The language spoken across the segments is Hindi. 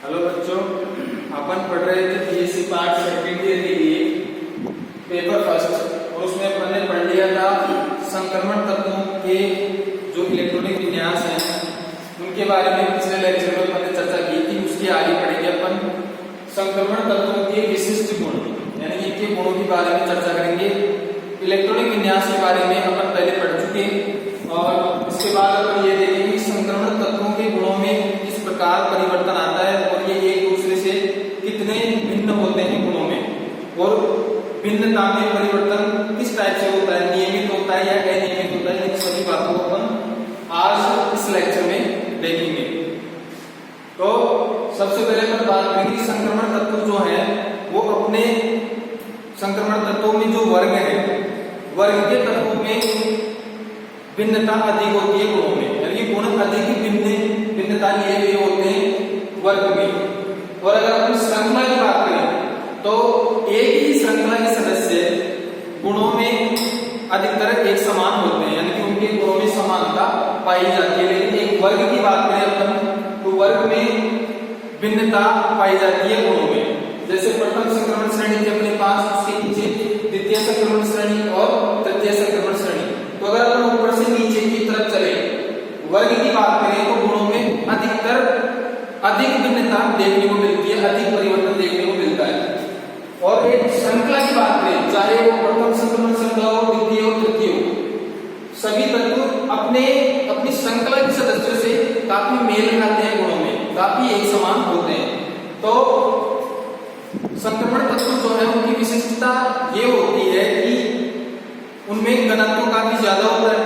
हेलो बच्चों, अपन पढ़ रहे थे बीएससी पार्ट सेकंड ईयर के लिए पेपर फर्स्ट, और उसमें अपन ने पढ़ लिया था संक्रमण तत्वों के जो इलेक्ट्रॉनिक विन्यास हैं उनके बारे में पिछले लेक्चर में अपन ने चर्चा की थी। उसके आगे पढ़ेंगे अपन संक्रमण तत्वों के विशिष्ट गुण, यानी इनके गुणों के बारे में चर्चा करेंगे। इलेक्ट्रॉनिक विन्यास के बारे में अपन पहले पढ़ चुके, और इसके बाद अपन ये देखेंगे कि संक्रमण तत्वों के गुणों में किस प्रकार परिवर्तन आता है और ये एक दूसरे से कितने भिन्न होते हैं गुणों में, और भिन्नता में परिवर्तन किस टाइप से होता है, नियमित होता है या अनियमित होता है। इन सभी बातों को अपन आज इस लेक्चर में देखेंगे। तो सबसे पहले अपन बात करेंगे संक्रमण तत्व जो है वो अपने संक्रमण तत्वों में जो वर्ग है, वर्ग के तत्वों में भिन्नता अधिक होती है गुणों में, यानी गुण अधिक भिन्नता लिए हुए होते हैं वर्ग में। और अगर अपन श्रृंखला की बात करें तो एक ही श्रृंखला के सदस्य गुणों में अधिकतर एक समान होते हैं, यानी कि उनके गुणों में समानता पाई जाती है। लेकिन एक वर्ग की बात करें अपन तो वर्ग में भिन्नता पाई जाती है गुणों में। जैसे प्रथम संक्रमण श्रेणी के अपने पास, उसके नीचे द्वितीय संक्रमण श्रेणी और तृतीय संक्रमण श्रेणी। तो अगर अपन ऊपर से नीचे की तरफ चले, वर्ग की बात करें तो गुणों में अधिक भिन्नता देखने को मिलती है, अधिक परिवर्तन देखने को मिलता है। और एक श्रृंखला की बात करें, चाहे वो प्रथम संक्रमण श्रृंखला हो, द्वितीय हो, तृतीय हो, सभी तत्व अपनी श्रृंखला के सदस्यों से काफी मेल खाते हैं, गुणों में काफी एक समान होते हैं। तो संक्रमण तत्व जो है उनकी विशिष्टता ये होती है कि उनमें घनत्व काफी ज्यादा होता है,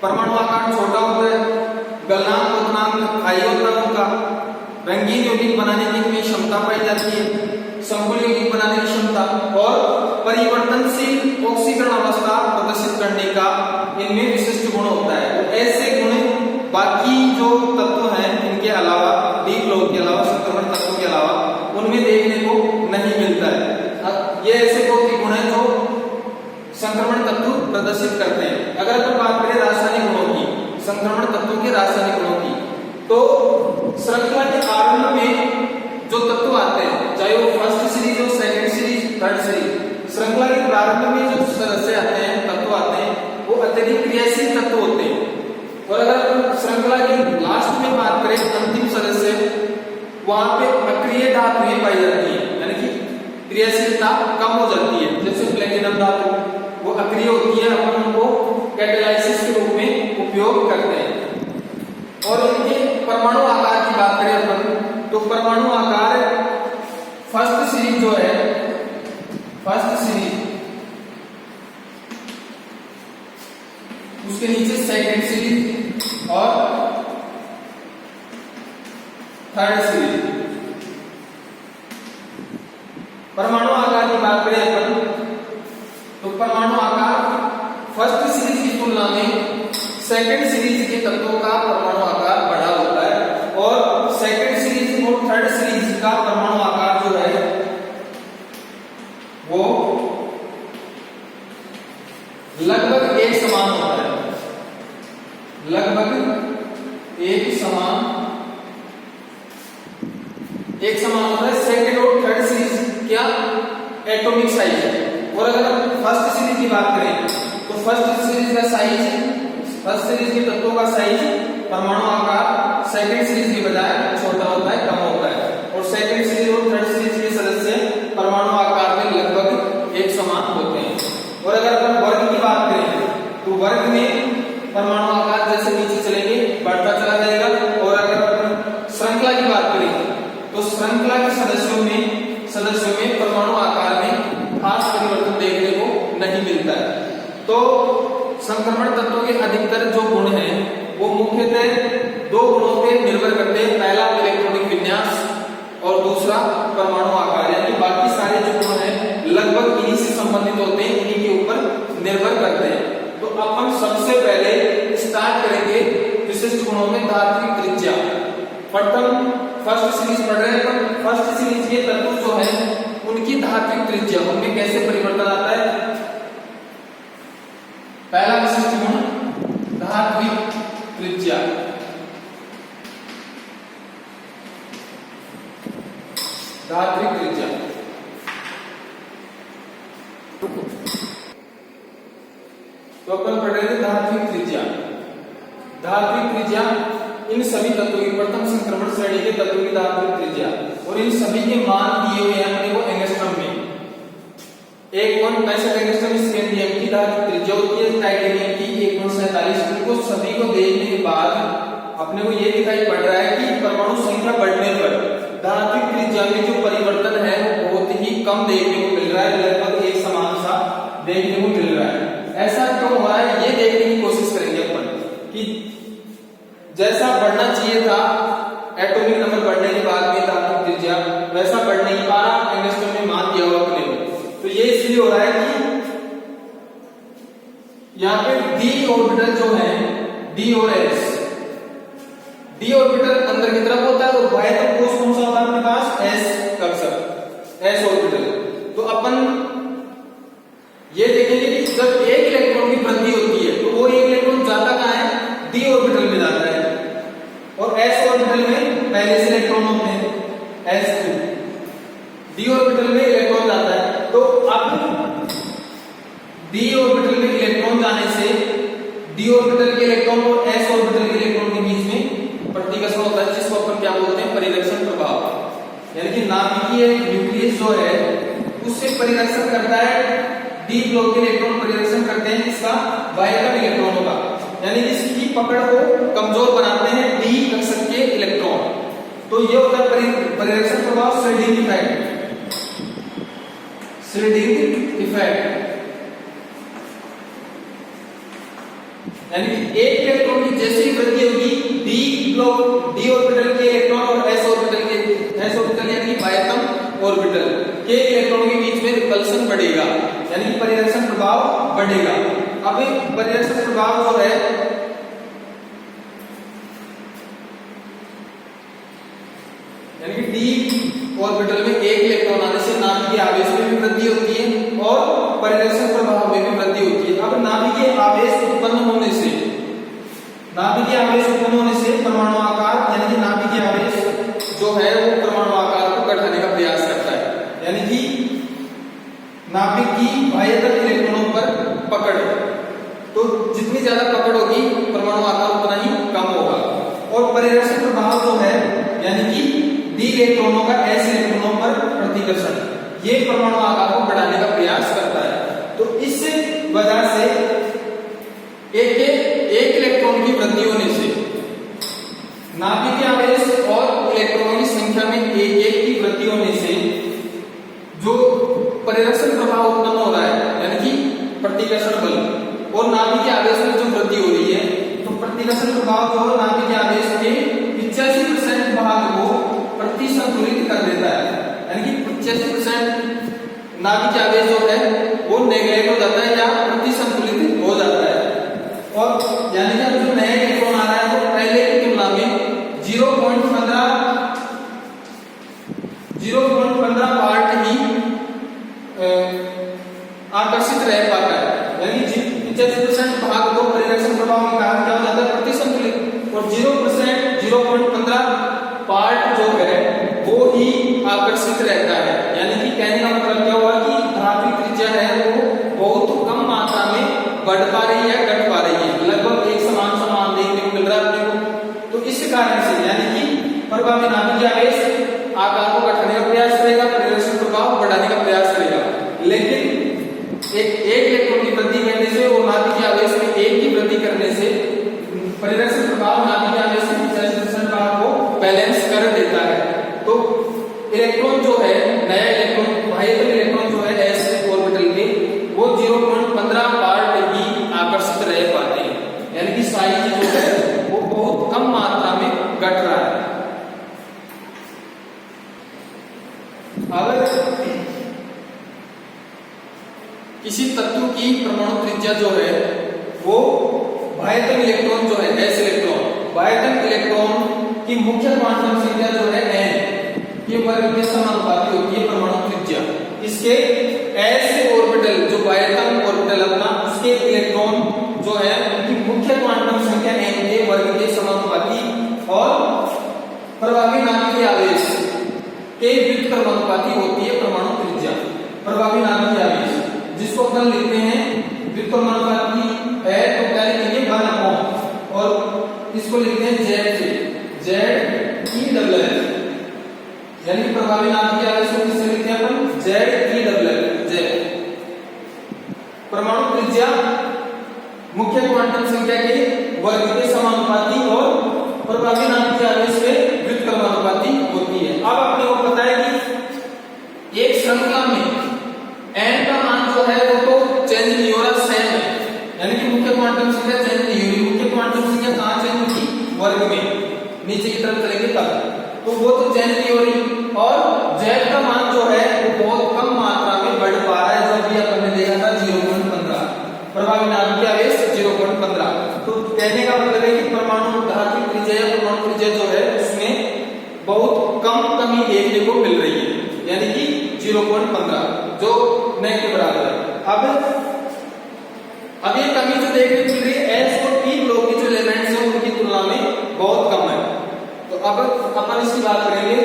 परमाणु आकार छोटा होता है, गलनांक उतनांक हाई होता है उनका, रंगीन यौगिक बनाने की इनमें क्षमता पाई जाती है, संकुल यौगिक बनाने की क्षमता, और परिवर्तनशील ऑक्सीकरण अवस्था प्रदर्शित करने का इनमें विशिष्ट गुण होता है। तो ऐसे गुण बाकी जो तत्व हैं इनके अलावा, डी ब्लॉक के अलावा, संक्रमण तत्वों के अलावा उनमें देखने को नहीं मिलता है। ये ऐसे गुण हैं जो संक्रमण तत्व प्रदर्शित करते हैं। अगर अपन बात करें रासायनिक गुणों की, संक्रमण तत्वों के रासायनिक गुणों की, तो श्रृंखला के आरंभ में जो तत्व आते हैं, चाहे वो फर्स्ट सीरीज हो, सेकंड सीरीज, थर्ड सीरीज, श्रृंखला के प्रारंभ में जो सदस्य आते हैं, तत्व आते हैं, वो अत्यधिक क्रियाशील तत्व होते हैं। और अगर श्रृंखला के लास्ट में बात करें, अंतिम सदस्य, वहां पे अक्रिय धातुएं पाई जाती है, यानी कि क्रियाशीलता कम हो जाती है। जैसे प्लेटिनम धातु वो अक्रिय होती है, अपन उनको कैटालाइसिस के रूप में उपयोग करते हैं। और इनके परमाणु आकार की बात करें अपन तो परमाणु आकार फर्स्ट सीरीज जो है, फर्स्ट सीरीज, उसके नीचे सेकंड सीरीज और थर्ड सीरीज। परमाणु आकार की बात करें अपन तो परमाणु आकार फर्स्ट सीरीज की तुलना में सेकंड सीरीज के तत्वों का परमाणु आकार बड़ा होता है, और सेकंड सीरीज और थर्ड सीरीज का परमाणु आकार जो है वो लगभग एक समान होता है, लगभग एक समान होता है। सेकंड और थर्ड सीरीज क्या एटॉमिक साइज है। और अगर फर्स्ट सीरीज की बात करें तो फर्स्ट सीरीज का साइज, फर्स्ट सीरीज के तत्वों का साइज, परमाणु आकार सेकंड सीरीज की बजाय छोटा होता है, कम होता है। और सेकंड सीरीज और थर्ड सीरीज के सदस्य परमाणु आकार में लगभग एक समान होते हैं। और अगर अपन वर्ग की बात करें तो वर्ग में परमाणु आकार जैसे नीचे चलेंगे बढ़ता चला जाएगा। और अगर अपन श्रृंखला की बात करें तो श्रृंखला के सदस्यों में परमाणु आकार में खास परिवर्तन देखने को नहीं मिलता है। तो संक्रमण तत्वों के अधिकतर जो गुण हैं वो मुख्यतः दो गुणों पे निर्भर करते हैं। पहला इलेक्ट्रॉनिक विन्यास और दूसरा परमाणु आकार, यानी बाकी सारे जो गुण हैं लगभग इन्हीं से संबंधित होते हैं, इन्हीं के ऊपर निर्भर करते हैं। तो अपन सबसे पहले स्टार्ट करेंगे विशिष्ट गुणों में धात्विक त्रिज्या। प्रथम फर्स्ट सीरीज पढ़ रहे हैं, फर्स्ट सीरीज के तत्व जो है उनकी धात्विक त्रिज्या, उनमें कैसे परिवर्तन आता है। पहला विशिष्ट गुण धात्विक त्रिज्या। धात्विक त्रिज्या। तो अपन पढ़ रहे थे धात्विक त्रिज्या। धात्विक त्रिज्या इन सभी तत्वों की प्रथम संक्रमण श्रेणी के तत्वों की धात्विक त्रिज्या, और इन सभी के मान दिए हुए हैं अपने को एंगस्ट्रॉम में। 1.65 एंगस्ट्रॉम स्कैंडियम की धात्विक त्रिज्या होती है, टाइटेनियम की 1.47। इनको सभी को देखने के बाद अपने को ये दिखाई पड़ रहा है कि परमाणु संख्या बढ़ने पर धात्विक त्रिज्या में जो परिवर्तन है वो बहुत ही कम देखने को मिल रहा है, लगभग एक समान सा देखने को मिल रहा है। ऐसा क्यों हो रहा है ये देखने की कोशिश करेंगे अपन कि जैसा बढ़ना चाहिए था एटॉमिक नंबर बढ़ने के बाद में धात्विक त्रिज्या, वैसा बढ़ नहीं पा रहा, एंगस्ट्रॉम में मान दिया हुआ अपने को। तो ये इसलिए हो रहा है कि यहाँ पे डी ऑर्बिटल जो है, डी और एस, डी ऑर्बिटल अंदर की तरफ होता है और बाह्य तरफ कोष कौन सा होता है अपने पास, एस कक्षक, एस ऑर्बिटल। तो अपन ये देखेंगे कि जब एक इलेक्ट्रॉन की वृद्धि होती है तो वो एक इलेक्ट्रॉन जाता कहां है, डी ऑर्बिटल में जाता है, और एस ऑर्बिटल में पहले से इलेक्ट्रॉन होते हैं s2, डी ऑर्बिटल में इलेक्ट्रॉन जाता है। तो अब डी ऑर्बिटल में इलेक्ट्रॉन जाने से डी ऑर्बिटल के इलेक्ट्रॉन और एस ऑर्बिटल के इलेक्ट्रॉन के बीच में प्रतिकर्षण होता है, जिसको अपन क्या बोलते हैं, परिरक्षण प्रभाव। यानी कि नाभिकीय न्यूक्लियस जो है उससे परिरक्षण करता है, डी ब्लॉक के इलेक्ट्रॉन परिरक्षण करते हैं इसका बाह्यतम इलेक्ट्रॉनों का, यानी इसकी पकड़ को कमजोर बनाते हैं डी कक्षक के इलेक्ट्रॉन। तो ये होता है परिरक्षण प्रभाव, श्रेडिंग इफेक्ट, श्रेडिंग इफेक्ट। यानी कि एक इलेक्ट्रॉन की जैसी वृद्धि होगी डी ब्लॉक, डी ऑर्बिटल के इलेक्ट्रॉन और एस ऑर्बिटल के, एस ऑर्बिटल यानी कि बाह्यतम ऑर्बिटल के इलेक्ट्रॉनों के बीच में रिपल्सन बढ़ेगा, यानी कि परिरक्षण प्रभाव बढ़ेगा। अब परिरक्षण प्रभाव जो है यानी कि डी ऑर्बिटल में एक इलेक्ट्रॉन आने से नाभिकीय आवेश में भी वृद्धि होती है और परिरक्षण प्रभाव में भी वृद्धि होती है। अब नाभिकीय आवेश उत्पन्न होने से, नाभिकीय आवेश उत्पन्न होने से परमाणु आकार, यानी कि नाभिकीय आवेश जो है वो परमाणु आकार को घटाने का प्रयास करता है, यानी कि नाभिक की बाह्यतम इलेक्ट्रॉनों पर पकड़, तो जितनी ज्यादा पकड़ होगी परमाणु आकार उतना ही कम होगा। और परिरक्षण प्रभाव जो है यानी कि डी इलेक्ट्रॉनों का एस इलेक्ट्रॉनों पर प्रतिकर्षण, ये परमाणु आकार को बढ़ाने का प्रयास करता है। तो इस वजह से एक इलेक्ट्रॉन की वृद्धि होने से नाभिकीय आवेश और इलेक्ट्रॉनों की संख्या में एक की वृद्धि होने से जो परिरक्षण प्रभाव उत्पन्न हो रहा है, यानी कि प्रतिकर्षण बल, और नाभिकीय आवेश में जो वृद्धि हो रही है, तो प्रतिकर्षण प्रभाव जो नाभिकीय आवेश के 85% भाग को प्रतिसंतुलित कर देता है, यानी कि 85% नाभिकीय आवेश जो है वो नेगलेक्ट हो जाता है या प्रतिसंतुलित हो जाता है। और यानी कि जो नया इलेक्ट्रॉन आ रहा है वो पहले की तुलना में 0.15 पार्ट ही आकर्षित रह पाता है, यानी 85% भाग को परिरक्षण प्रभाव में कहा क्या हो जाता है, प्रतिसंतुलित, और 0.15 पार्ट जो है वो ही आकर्षित रहता है। यानी कि कहने का मतलब क्या हुआ कि धात्विक त्रिज्या है वो बहुत कम मात्रा में बढ़ पा रही है, घट पा रही है, लगभग एक समान समान देखने को मिल रहा है अपने को। तो इस कारण से यानी कि प्रभावी नाभिकीय आवेश आकार को घटाने का प्रयास करेगा, परिरक्षण प्रभाव बढ़ाने का प्रयास करेगा, लेकिन एक इलेक्ट्रॉन की वृद्धि करने से और नाभिकीय आवेश में एक की वृद्धि करने से परिरक्षण प्रभाव नाभिकीय आवेश के 85% भाग को बैलेंस कर देता है। तो इलेक्ट्रॉन जो है, नया इलेक्ट्रॉन, बाह्यतम इलेक्ट्रॉन जो है एस ऑर्बिटल के, वो 0.15 पार्ट ही आकर्षित रह पाते हैं, यानी कि साइज जो है वो बहुत कम मात्रा में घट रहा है। अगर किसी तत्व की परमाणु त्रिज्या जो है वो बाह्यतम इलेक्ट्रॉन जो है एस इलेक्ट्रॉन, बाह्यतम इलेक्ट्रॉन की मुख्य क्वांटम संख्या जो है n, ये वर्ग के समानुपाती होती है परमाणु त्रिज्या। इसके एस ऑर्बिटल जो बाह्यतम ऑर्बिटल अपना, उसके इलेक्ट्रॉन जो है उनकी मुख्य क्वांटम संख्या n के वर्ग के समानुपाती और प्रभावी नाभिकीय आवेश के व्युत्क्रमानुपाती होती है परमाणु त्रिज्या। प्रभावी नाभिकीय आवेश जिसको अपन लिखते हैं व्युत्क्रमानुपाती है तो क्या लिखेंगे 1 और इसको लिखते हैं Z से ZEWF, यानी प्रभावी नाभिकीय आवेश को किससे लिखते हैं अपन ZEWF Z। परमाणु त्रिज्या मुख्य क्वांटम संख्या के वर्ग के समानुपाती और प्रभावी नाभिकीय आवेश के व्युत्क्रमानुपाती होती है। अब आपने को पता है कि एक श्रृंखला में n का मान जो है वो तो चेंज नहीं हो रहा, सेम है, यानी कि मुख्य क्वांटम संख्या चेंज नहीं हो रही। मुख्य क्वांटम संख्या कहां चेंज होगी? वर्ग में, नीचे की तरफ चलेंगे तब, तो वो तो चेंज नहीं हो रही। और z का मान जो है वो बहुत कम मात्रा में बढ़ पा रहा है, जो भी अपन ने देखा था 0.15, प्रभावी नाभिकीय आवेश 0.15। तो कहने का मतलब है कि परमाणु धातु त्रिज्या या परमाणु त्रिज्या जो है उसमें बहुत कम कमी देखने को मिल रही है, यानी कि 0.15 जो n के बराबर है। अब ये कमी जो देखने को मिल रही है s और p लोग के जो एलिमेंट्स हैं उनकी तुलना में बहुत कम है। तो अब अपन इसकी बात करेंगे।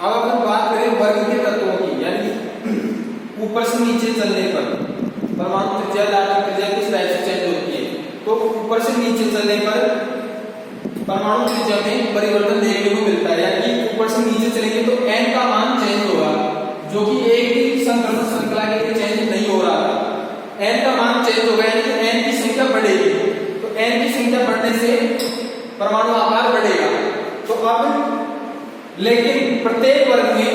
अब अपन बात करें वर्ग के तत्वों की, यानी ऊपर से नीचे चलने पर परमाणु त्रिज्या धातु त्रिज्या किस तरह से चेंज होती है। तो ऊपर से नीचे चलने पर परमाणु त्रिज्या में परिवर्तन देखने को मिलता है, यानी ऊपर से नीचे चलेंगे तो n का मान चेंज होगा, जो कि एक ही संक्रमण श्रृंखला के लिए चेंज नहीं हो रहा था। n का मान चेंज होगा, यानी कि n की संख्या बढ़ेगी, तो n की संख्या बढ़ने से परमाणु आकार बढ़ेगा। तो अब लेकिन प्रत्येक वर्ग में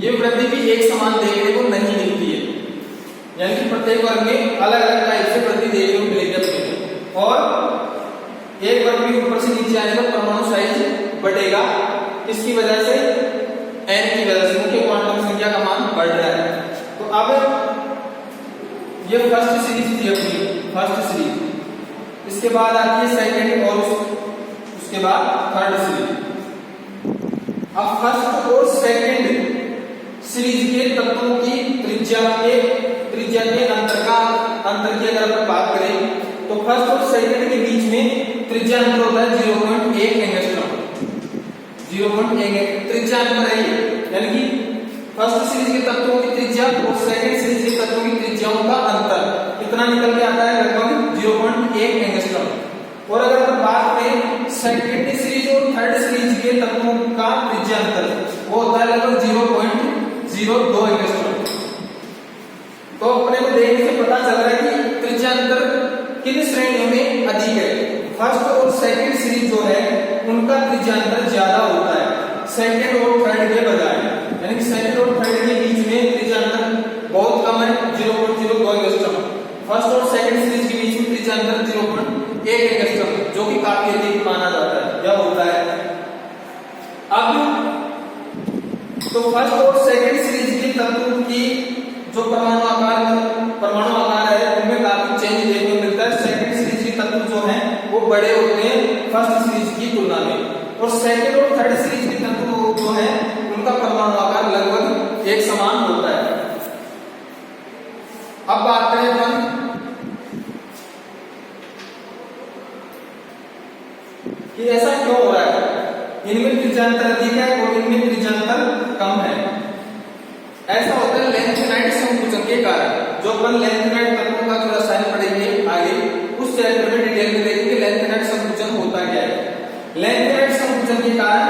ये वृद्धि भी एक समान देखने को नहीं मिलती है, यानी कि प्रत्येक वर्ग में अलग अलग टाइप से वृद्धि देखने को मिलेगी। और एक वर्ग में ऊपर से नीचे आने पर परमाणु साइज बढ़ेगा, इसकी वजह से n की वजह से मुख्य क्वांटम संख्या का मान बढ़ रहा है। तो अब ये फर्स्ट सीरीज थी अपनी, फर्स्ट सीरीज, इसके बाद आती है सेकंड और उसके बाद थर्ड सीरीज। अब फर्स्ट और सेकंड सीरीज के तत्वों की त्रिज्या के अंतर की अगर अपन बात करें तो फर्स्ट और सेकंड के बीच में त्रिज्या अंतर होता है 0.1 एंगस्ट्रॉम। 0.1 त्रिज्या अंतर है, यानी कि फर्स्ट सीरीज के तत्वों की त्रिज्या और सेकंड सीरीज के तत्वों की त्रिज्याओं का अंतर कितना निकल के आता है? लगभग 0.1 एंगस्ट्रॉम। और अगर अपन बात करें सेकंड सीरीज और थर्ड सीरीज के तत्वों का त्रिज्या अंतर, वो होता है लगभग 0.02 एंगस्ट्रॉम। तो अपने को देखने से पता चल रहा है कि त्रिज्या अंतर किन श्रेणियों में अधिक है। फर्स्ट और सेकंड सीरीज जो है उनका त्रिज्या अंतर ज्यादा होता है सेकंड और थर्ड के बजाय, यानी कि सेकंड और थर्ड के बीच में त्रिज्या अंतर बहुत कम है 0.02 एंगस्ट्रॉम। फर्स्ट और सेकंड सीरीज के बीच में त्रिज्या अंतर 0.1 एंगस्ट्रॉम, जो कि काफी अधिक माना जाता है या होता है। अब तो फर्स्ट और सेकंड सीरीज के तत्वों की जो परमाणु आकार है उनमें काफी चेंज देखने को मिलता है। सेकंड सीरीज के तत्व जो हैं वो बड़े होते हैं फर्स्ट सीरीज की तुलना में, और सेकंड और थर्ड सीरीज के तत्व जो हैं उनका परमाणु आकार लगभग एक समान होता है। अब बात करें अपन कि ऐसा क्यों हो रहा है, इनमें त्रिज्यांतर अधिक है और इनमें त्रिज्यांतर कम है। ऐसा होता है लेंथेनाइट संकुचन के कारण। जो अपन लेंथेनाइट तत्वों का जो रसायन पढ़ेंगे आगे उस चैप्टर में डिटेल में देखेंगे लेंथेनाइट संकुचन होता क्या है। लेंथेनाइट संकुचन के कारण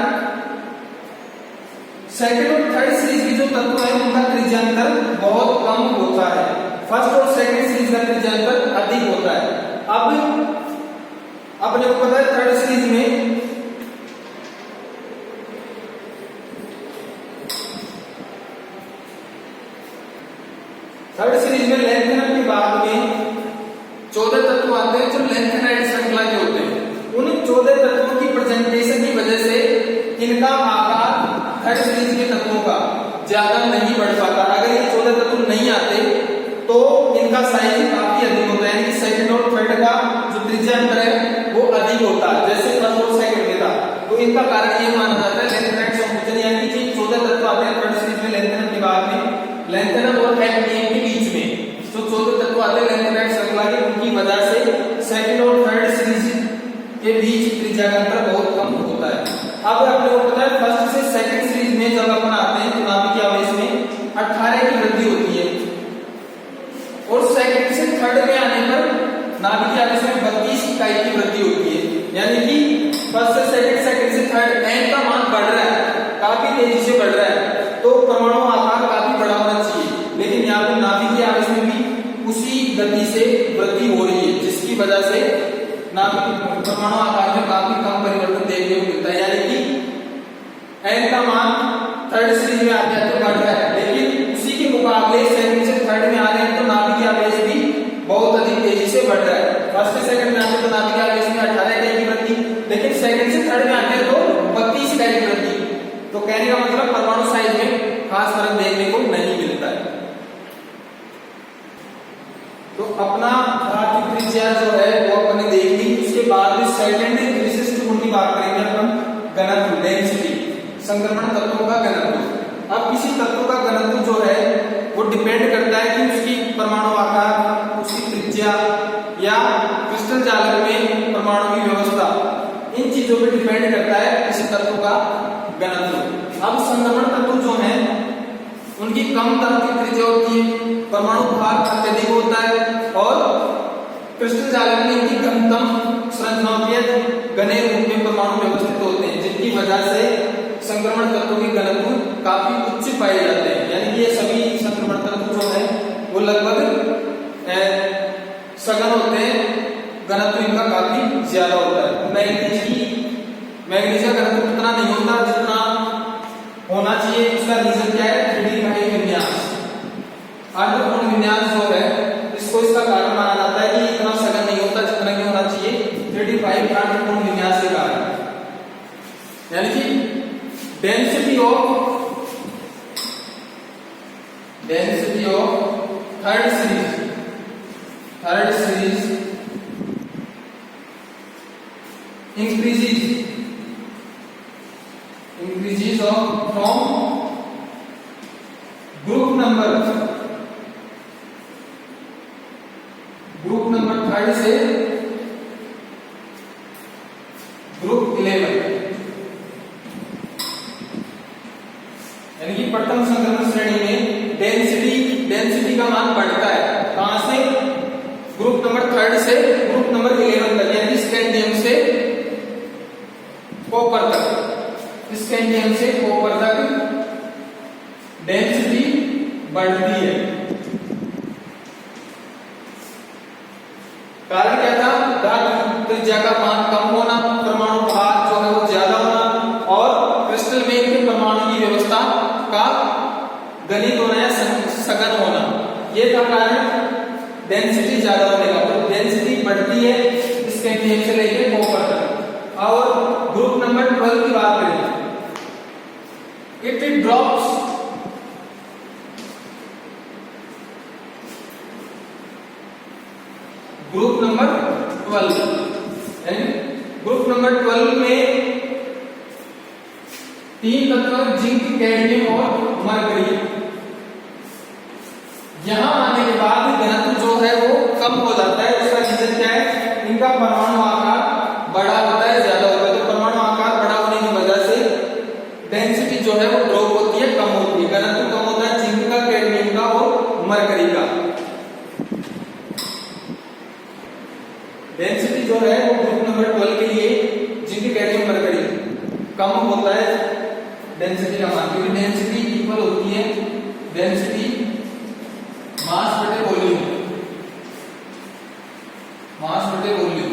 सेकंड और थर्ड सीरीज के जो तत्व है उनका त्रिज्यांतर बहुत कम होता है, फर्स्ट और सेकंड सीरीज का त्रिज्यांतर अधिक होता है। अब अपने को पता है थर्ड सीरीज में लेंथेनाइट के बाद में 14 तत्व आते हैं जो लेंथेनाइट श्रृंखला के होते हैं। उन 14 तत्वों की प्रेजेंटेशन की वजह से इनका आकार थर्ड सीरीज के तत्वों का ज्यादा नहीं बढ़ पाता। अगर ये 14 तत्व नहीं आते तो इनका साइज काफी अधिक होता है, यानी कि सेकंड और थर्ड का जो त्रिज्यांतर है वो अधिक होता है जैसे फर्स्ट और सेकंड के था। तो इनका कारण ये माना जाता है लेंथेनाइट संकुचन, यानी कि 14 तत्व आते हैं थर्ड सीरीज में लेंथेनाइट के बाद में लेंथेनम और एम के बीच में जो 14 तत्व आते हैं लेंथेनाइट श्रृंखला के, उनकी वजह से सेकंड और थर्ड सीरीज के बीच नाभिकीय आवेश में 32 इकाई की वृद्धि होती है, यानी कि फर्स्ट से सेकंड, सेकंड से थर्ड n का मान बढ़ रहा है, काफी तेजी से बढ़ रहा है, तो परमाणु आकार काफी बड़ा होना चाहिए। लेकिन यहाँ पे नाभिकीय आवेश में भी उसी गति से वृद्धि हो रही है, जिसकी वजह से नाभिकीय परमाणु आकार में काफी कम परिवर्तन देखने को मिलता है, यानी कि n का मान थर्ड सीरीज में आते हैं तो बढ़ रहा है, लेकिन उसी के मुकाबले सेकंड से थर्ड में आ रहे हैं तो नाभिकीय आवेश भी बहुत अधिक तेजी से बढ़ रहा है। फर्स्ट से सेकंड में आते हैं तो नाभिकीय आवेश में 18 इकाई की वृद्धि, लेकिन सेकंड से थर्ड में आते हैं तो 32 इकाई की वृद्धि। तो कहने का मतलब परमाणु साइज में खास फर्क देखने को नहीं मिलता है। तो अपना धातु त्रिज्या जो है वो अपने देख ली, उसके बाद में सेकंड विशिष्ट गुण की बात करेंगे अपन, घनत्व, डेंसिटी, संक्रमण तत्वों का घनत्व। अब किसी तत्व का घनत्व जो है वो डिपेंड करता है कि उसकी परमाणु आकार, उसकी त्रिज्या या क्रिस्टल जालक में परमाणु की व्यवस्था, इन चीजों पे डिपेंड करता है किसी तत्व का घनत्व। अब संक्रमण तत्व जो है उनकी कम तरह की त्रिज्या होती है, परमाणु भार अत्यधिक होता है और क्रिस्टल जालक में इनकी घनतम संरचनाओं के घने रूप में परमाणु व्यवस्थित होते हैं, जिनकी वजह से संक्रमण तत्वों के घनत्व काफी उच्च पाए जाते हैं। यानी कि ये सभी संक्रमण तत्व जो है वो लगभग सघन होते हैं, घनत्व इनका काफी ज्यादा होता है। मैग्नीज का घनत्व उतना नहीं होता जितना होना चाहिए। उसका रीजन क्या है? 3D फाइव विन्यास, अर्धपूर्ण विन्यास जो है इसको इसका कारण माना जाता है कि इतना सघन नहीं होता जितना कि होना चाहिए 3D5 अर्धपूर्ण विन्यास के कारण। यानी कि density of third series increases from group number third से ग्रुप 11, यानी कि प्रथम संक्रमण श्रेणी में डेंसिटी का मान बढ़ता है। कहां से? ग्रुप नंबर थर्ड से ग्रुप नंबर 11 तक, यानी स्कैंडियम से कॉपर तक, स्कैंडियम से कॉपर तक डेंसिटी बढ़ती है। कारण क्या था? धातु त्रिज्या का मान कम होना, परमाणु भार जो है वो ज्यादा होना और क्रिस्टल में के परमाणु की व्यवस्था का गणित होना या सघन होना, ये था कारण डेंसिटी ज्यादा होने का। तो डेंसिटी बढ़ती है स्कैंडियम से लेकर कॉपर तक। और ग्रुप नंबर 12 की बात करें, it drops group number 12, group number 12 में 3 तत्व जिंक, कैडमियम और मरकरी। यहां आने के बाद घनत्व जो है वो कम हो जाता है। उसका रीजन क्या है? इनका परमाणु आकार बड़ा होता है, ज्यादा होता है। तो परमाणु आकार बड़ा होने की वजह से डेंसिटी जो है वो ड्रॉप होती है, कम होती है, घनत्व कम होता है जिंक का, कैडमियम का और मरकरी का। डेंसिटी जो है वो ग्रुप नंबर 12 के लिए जिंक, कैडमियम, मरकरी कम होता है डेंसिटी का मान, क्योंकि डेंसिटी इक्वल होती है डेंसिटी मास बटे वॉल्यूम, मास बटे वॉल्यूम।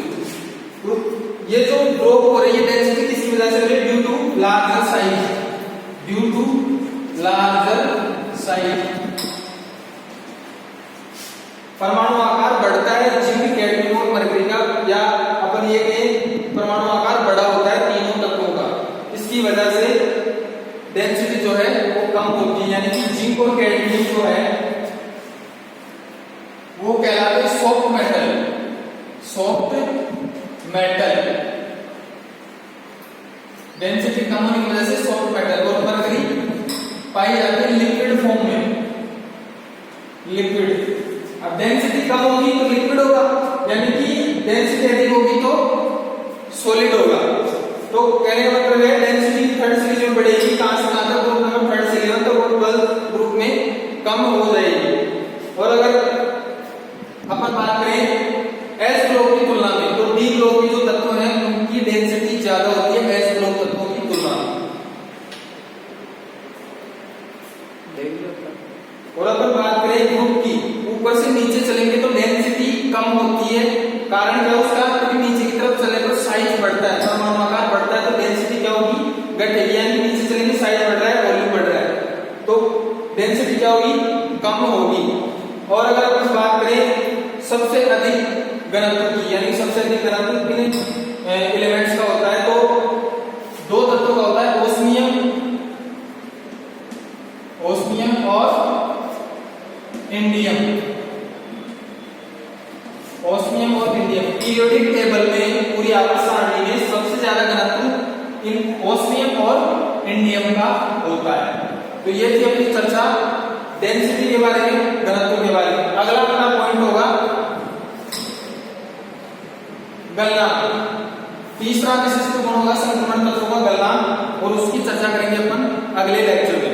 तो ये जो ड्रॉप हो रही है डेंसिटी किसी वजह से हो रही है? ड्यू टू लार्जर साइज, परमाणु आकार बढ़ता है जिंक, कैडमियम और मरकरी का, या अपन ये कहें परमाणु आकार बड़ा होता है तीनों तत्वों का। इसकी वजह से डेंसिटी जो है वो कम होती है। यानी कि जिंक और कैडमियम जो है वो कहलाते हैं सॉफ्ट मेटल, डेंसिटी कम होने की वजह से सॉफ्ट मेटल। और मरकरी पाई जाती है लिक्विड फॉर्म में, लिक्विड। अब डेंसिटी कम होगी तो लिक्विड होगा, यानी कि डेंसिटी अधिक होगी तो सॉलिड होगा। तो कहने का मतलब है डेंसिटी थर्ड सीरीज में बढ़ेगी, कहां से कहां तक? ग्रुप नंबर थर्ड से 11 तक, और 12 ग्रुप में कम हो जाएगी। और अगर अपन बात करें एस कारण क्या उसका, क्योंकि नीचे की तरफ चले तो साइज बढ़ता है, परमाणु आकार बढ़ता है, तो डेंसिटी क्या होगी, घटेगी। यानी नीचे चलेंगे साइज बढ़ रहा है, वॉल्यूम बढ़ रहा है, तो डेंसिटी क्या होगी, कम होगी। और अगर अपन बात करें सबसे अधिक घनत्व की, यानी सबसे अधिक घनत्व किन एलिमेंट्स का होता है, तो दो तत्वों का होता है, ओस्मियम और इंडियम। ओस्मियम और इंडियम पीरियोडिक टेबल में, पूरी आवर्त सारणी में सबसे ज्यादा घनत्व इन ओस्मियम और इंडियम का होता है। तो ये थी अपनी चर्चा डेंसिटी के बारे में, घनत्व के बारे में। अगला अपना पॉइंट होगा गलनांक। तीसरा विशिष्ट गुण होगा संक्रमण तत्वों का गलनांक, और उसकी चर्चा करेंगे अपन अगले लेक्चर में।